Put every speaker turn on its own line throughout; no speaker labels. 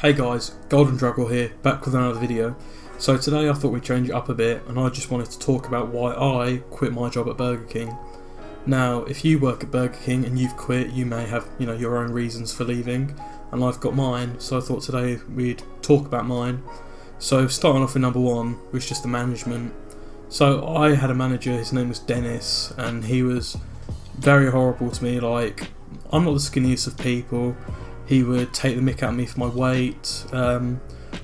Hey guys, Golden Druggle here, back with another video. So today I thought we'd change it up a bit and I just wanted to talk about why I quit my job at Burger King. Now, if you work at Burger King and you've quit, you may have, your own reasons for leaving, and I've got mine, so I thought today we'd talk about mine. So starting off with number one, which is just the management. So I had a manager, his name was Dennis, and he was very horrible to me. Like, I'm not the skinniest of people. He would take the mick out of me for my weight.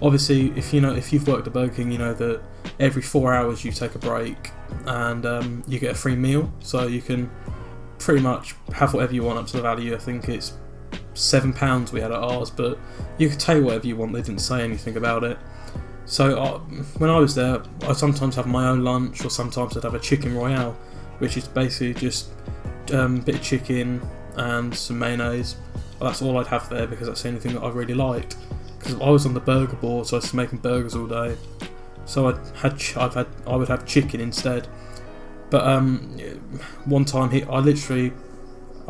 Obviously, if you've worked at Burger King, you know that every 4 hours you take a break and you get a free meal, so you can pretty much have whatever you want up to the value. I think it's £7 we had at ours, but you could take whatever you want. They didn't say anything about it. So when I was there, I'd sometimes have my own lunch, or sometimes I'd have a chicken royale, which is basically just a bit of chicken and some mayonnaise. Well, that's all I'd have there because that's the only thing that I really liked. Because I was on the burger board, so I was making burgers all day. So I would have chicken instead. But one time I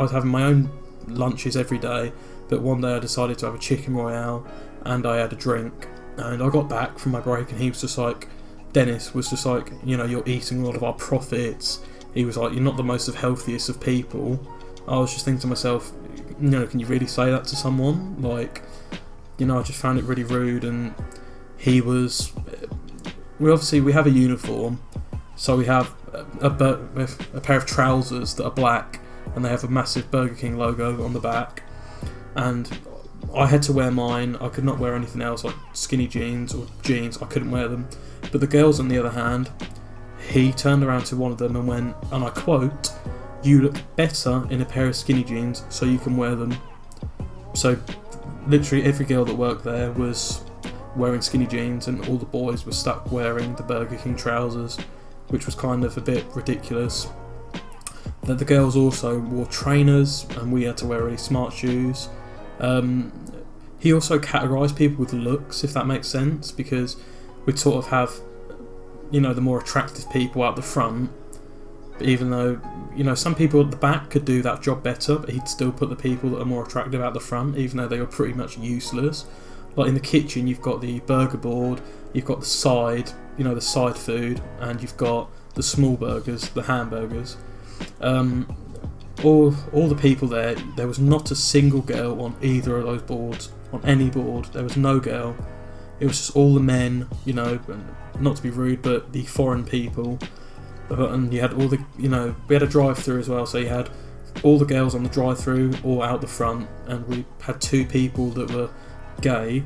was having my own lunches every day, but one day I decided to have a chicken royale and I had a drink. And I got back from my break and he was just like, Dennis was just like, you're eating a lot of our profits. He was like, you're not the most healthiest of people. I was just thinking to myself, can you really say that to someone? Like, I just found it really rude. And we have a uniform, so we have a pair of trousers that are black and they have a massive Burger King logo on the back, and I had to wear mine. I could not wear anything else, like skinny jeans or jeans. I couldn't wear them. But the girls, on the other hand, he turned around to one of them and went, and I quote, "You look better in a pair of skinny jeans, so you can wear them." So literally every girl that worked there was wearing skinny jeans and all the boys were stuck wearing the Burger King trousers, which was kind of a bit ridiculous. That the girls also wore trainers and we had to wear really smart shoes. He also categorised people with looks, if that makes sense, because we'd sort of have, the more attractive people out the front. But even though, some people at the back could do that job better, but he'd still put the people that are more attractive out the front, even though they were pretty much useless. Like in the kitchen, you've got the burger board, you've got the side, the side food, and you've got the small burgers, the hamburgers. All the people there was not a single girl on either of those boards, on any board. There was no girl. It was just all the men, not to be rude, but the foreign people. And you had all the, we had a drive-through as well, so you had all the girls on the drive-through or out the front, and we had two people that were gay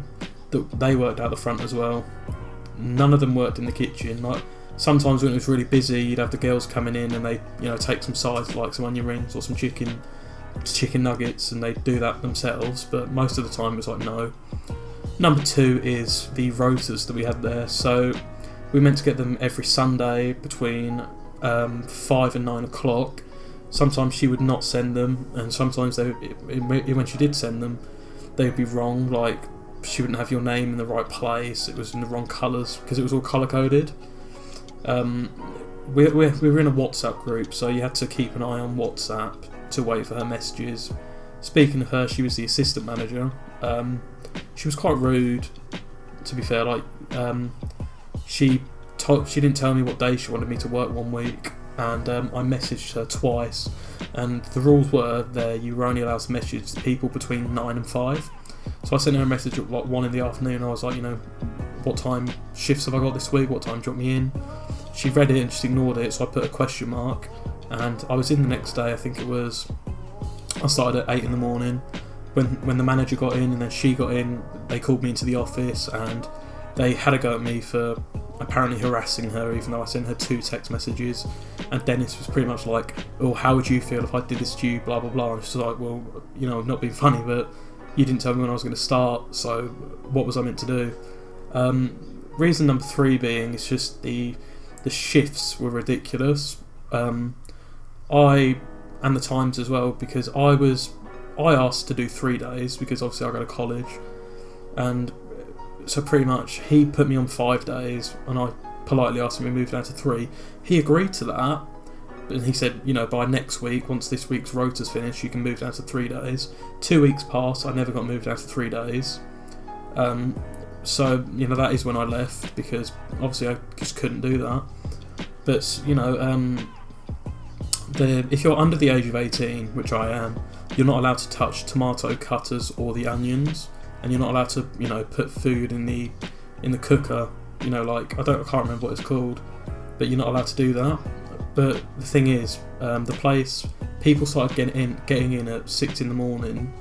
that they worked out the front as well. None of them worked in the kitchen. Like, sometimes when it was really busy, you'd have the girls coming in and they, take some sides, like some onion rings or some chicken nuggets, and they'd do that themselves, but most of the time it was like, no. Number two is the rotas that we had there. So we meant to get them every Sunday between 5 and 9 o'clock. Sometimes she would not send them, and sometimes when she did send them, they would be wrong. Like, she wouldn't have your name in the right place. It was in the wrong colours because it was all colour coded. We were in a WhatsApp group, so you had to keep an eye on WhatsApp to wait for her messages. Speaking of her, she was the assistant manager. She was quite rude, to be fair. Like, she didn't tell me what day she wanted me to work one week, and I messaged her twice, and the rules were there you were only allowed to message people between 9 and 5. So I sent her a message at like 1 in the afternoon. I was like, what time shifts have I got this week? What time do you want me in? She read it and just ignored it, so I put a question mark, and I was in the next day. I started at 8 in the morning. When the manager got in and then she got in, they called me into the office and they had a go at me for apparently harassing her, even though I sent her 2 text messages. And Dennis was pretty much like, "Oh, how would you feel if I did this to you, blah blah blah." And she's like, "Well, I'm not being funny, but you didn't tell me when I was going to start, so what was I meant to do?" Reason number 3 being, it's just the shifts were ridiculous. And the times as well, because I asked to do 3 days because obviously I go to college, and so pretty much he put me on 5 days, and I politely asked him to move down to 3. He agreed to that, and he said, by next week, once this week's rota's finished, you can move down to 3 days. 2 weeks passed, I never got moved down to 3 days. So you know, that is when I left, because obviously I just couldn't do that. But you know, if you're under the age of 18, which I am, you're not allowed to touch tomato cutters or the onions, and you're not allowed to, you know, put food in the cooker. You know, like I can't remember what it's called, but you're not allowed to do that. But the thing is, the place, people started getting in at 6 in the morning,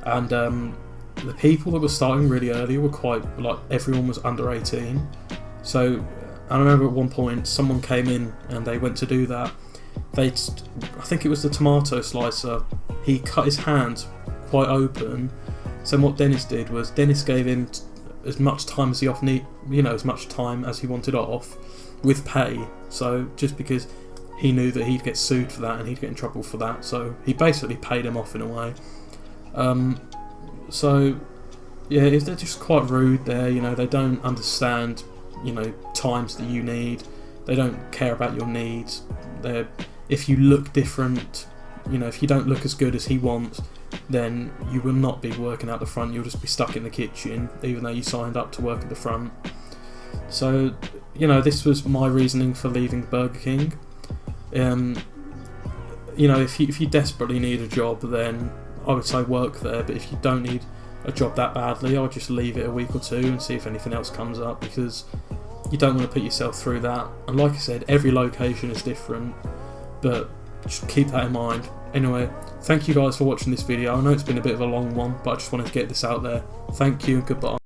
and the people that were starting really early were quite, like, everyone was under 18. So I remember at one point someone came in and they went to do that. I think it was the tomato slicer. He cut his hand quite open. So what Dennis did was Dennis gave him as much time as he as much time as he wanted off, with pay. So just because he knew that he'd get sued for that and he'd get in trouble for that, so he basically paid him off in a way. So yeah, they're just quite rude there. You know, they don't understand, you know, times that you need. They don't care about your needs. If you look different, you know, if you don't look as good as he wants, then you will not be working out the front. You'll just be stuck in the kitchen, even though you signed up to work at the front. So, you know, this was my reasoning for leaving Burger King. You know, if you desperately need a job, then I would say work there. But if you don't need a job that badly, I would just leave it a week or two and see if anything else comes up, because you don't want to put yourself through that. And like I said, every location is different, but just keep that in mind. Anyway, thank you guys for watching this video. I know it's been a bit of a long one, but I just wanted to get this out there. Thank you and goodbye.